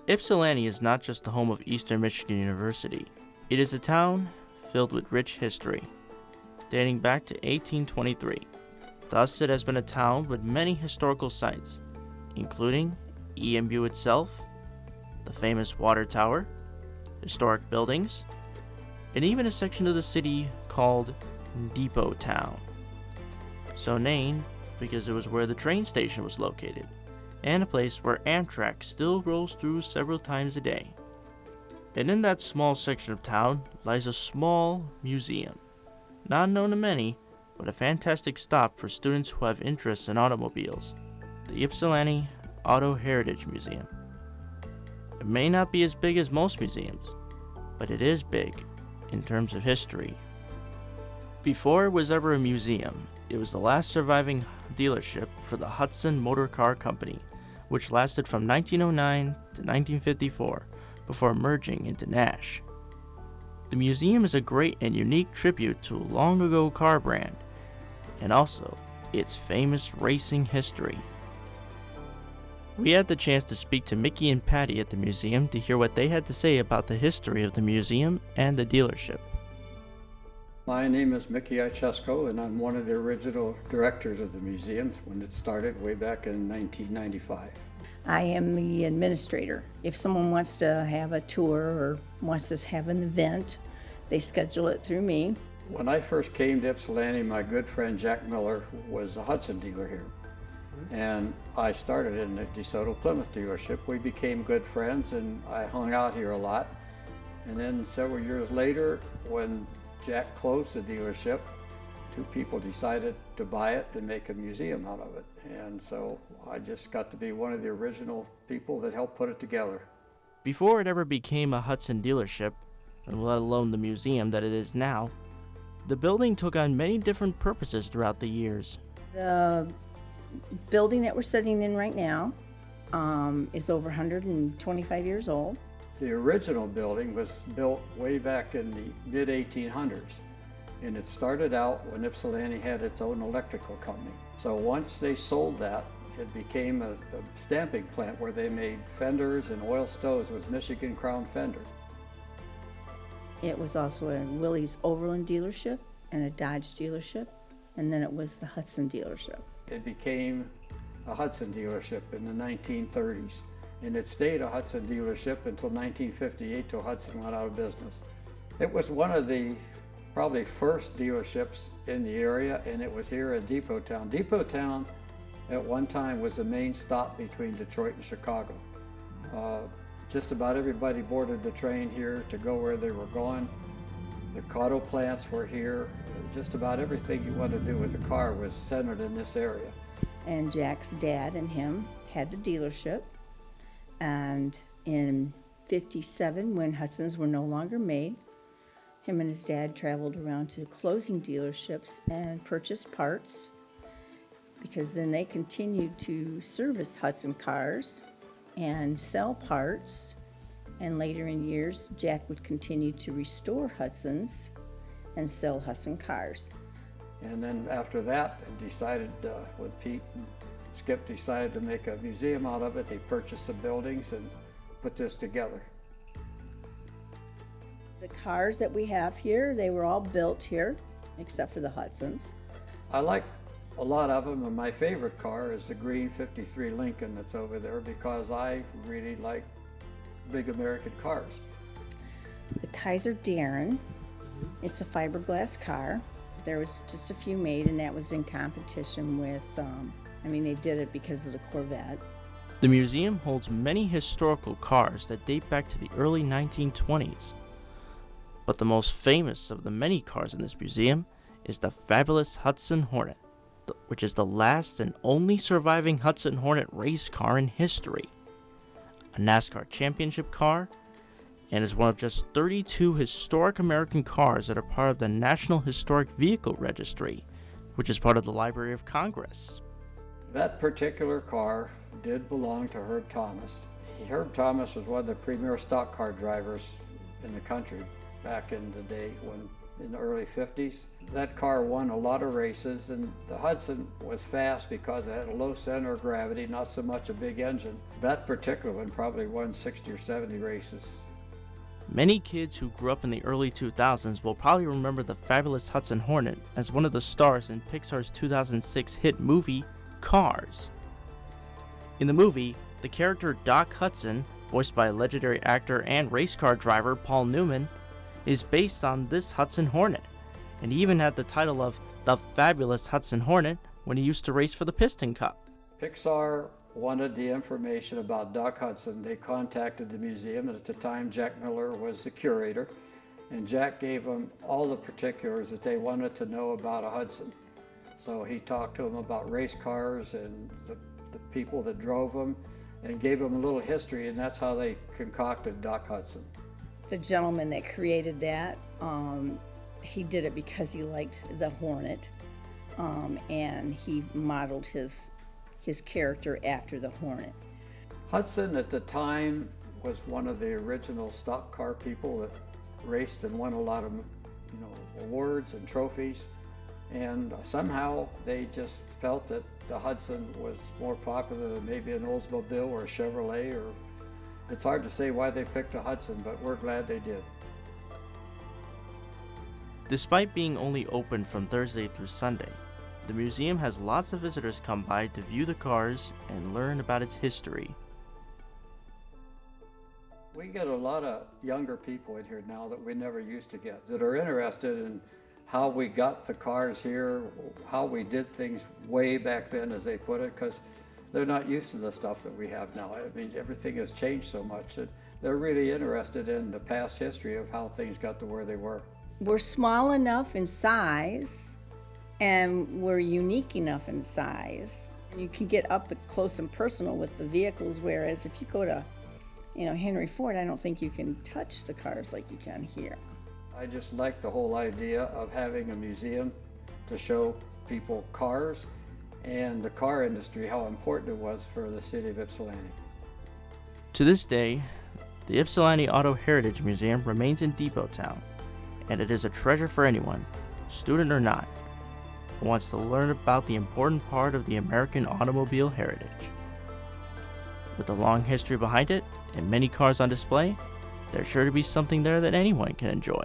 Ypsilanti is not just the home of Eastern Michigan University. It is a town filled with rich history, dating back to 1823. Thus, it has been a town with many historical sites, including EMU itself, the famous water tower, historic buildings, and even a section of the city called Depot Town, so named because it was where the train station was located, and a place where Amtrak still rolls through several times a day. And in that small section of town lies a small museum, not known to many, but a fantastic stop for students who have interests in automobiles, the Ypsilanti Auto Heritage Museum. It may not be as big as most museums, but it is big in terms of history. Before it was ever a museum, it was the last surviving dealership for the Hudson Motor Car Company, which lasted from 1909 to 1954 before merging into Nash. The museum is a great and unique tribute to a long-ago car brand, and also its famous racing history. We had the chance to speak to Mickey and Patti at the museum to hear what they had to say about the history of the museum and the dealership. My name is Mickey Ichesco, and I'm one of the original directors of the museum when it started way back in 1995. I am the administrator. If someone wants to have a tour or wants to have an event, they schedule it through me. When I first came to Ypsilanti, my good friend Jack Miller was a Hudson dealer here. And I started in the DeSoto Plymouth dealership. We became good friends and I hung out here a lot. And then several years later, when Jack closed the dealership, two people decided to buy it and make a museum out of it. And so I just got to be one of the original people that helped put it together. Before it ever became a Hudson dealership, and let alone the museum that it is now, the building took on many different purposes throughout the years. The building that we're sitting in right now is over 125 years old. The original building was built way back in the mid-1800s, and it started out when Ypsilanti had its own electrical company. So once they sold that, it became a stamping plant where they made fenders and oil stoves with Michigan Crown fender. It was also a Willys Overland dealership and a Dodge dealership, and then it was the Hudson dealership. It became a Hudson dealership in the 1930s, and it stayed a Hudson dealership until 1958 till Hudson went out of business. It was one of the probably first dealerships in the area, and it was here at Depot Town. Depot Town at one time was the main stop between Detroit and Chicago. Just about everybody boarded the train here to go where they were going. The auto plants were here. Just about everything you wanted to do with a car was centered in this area. And Jack's dad and him had the dealership. And in '57, when Hudsons were no longer made, him and his dad traveled around to closing dealerships and purchased parts, because then they continued to service Hudson cars and sell parts. And later in years, Jack would continue to restore Hudsons and sell Hudson cars. And then after that, it decided, when Pete and Skip decided to make a museum out of it, they purchased the buildings and put this together. The cars that we have here, they were all built here, except for the Hudsons. I like a lot of them, and my favorite car is the green '53 Lincoln that's over there because I really like big American cars. The Kaiser Darren, it's a fiberglass car. There was just a few made, and that was in competition with, they did it because of the Corvette. The museum holds many historical cars that date back to the early 1920s. But the most famous of the many cars in this museum is the fabulous Hudson Hornet, which is the last and only surviving Hudson Hornet race car in history. A NASCAR championship car, and is one of just 32 historic American cars that are part of the National Historic Vehicle Registry, which is part of the Library of Congress. That particular car did belong to Herb Thomas. Herb Thomas was one of the premier stock car drivers in the country back in the day when in the early 50s. That car won a lot of races, and the Hudson was fast because it had a low center of gravity, not so much a big engine. That particular one probably won 60 or 70 races. Many kids who grew up in the early 2000s will probably remember the fabulous Hudson Hornet as one of the stars in Pixar's 2006 hit movie, Cars. In the movie, the character Doc Hudson, voiced by legendary actor and race car driver Paul Newman, is based on this Hudson Hornet, and he even had the title of the Fabulous Hudson Hornet when he used to race for the Piston Cup. Pixar wanted the information about Doc Hudson. They contacted the museum, and at the time Jack Miller was the curator, and Jack gave them all the particulars that they wanted to know about a Hudson. So he talked to them about race cars and the people that drove them, and gave them a little history, and that's how they concocted Doc Hudson. The gentleman that created that, he did it because he liked the Hornet, and he modeled his character after the Hornet. Hudson at the time was one of the original stock car people that raced and won a lot of awards and trophies, and somehow they just felt that the Hudson was more popular than maybe an Oldsmobile or a Chevrolet, or it's hard to say why they picked a Hudson, but we're glad they did. Despite being only open from Thursday through Sunday, the museum has lots of visitors come by to view the cars and learn about its history. We get a lot of younger people in here now that we never used to get, that are interested in how we got the cars here, how we did things way back then, as they put it, because they're not used to the stuff that we have now. I mean, everything has changed so much that they're really interested in the past history of how things got to where they were. We're small enough in size, and we're unique enough in size. You can get up close and personal with the vehicles, whereas if you go to, Henry Ford, I don't think you can touch the cars like you can here. I just like the whole idea of having a museum to show people cars and the car industry, how important it was for the city of Ypsilanti. To this day, the Ypsilanti Auto Heritage Museum remains in Depot Town, and it is a treasure for anyone, student or not, who wants to learn about the important part of the American automobile heritage. With a long history behind it and many cars on display, there's sure to be something there that anyone can enjoy.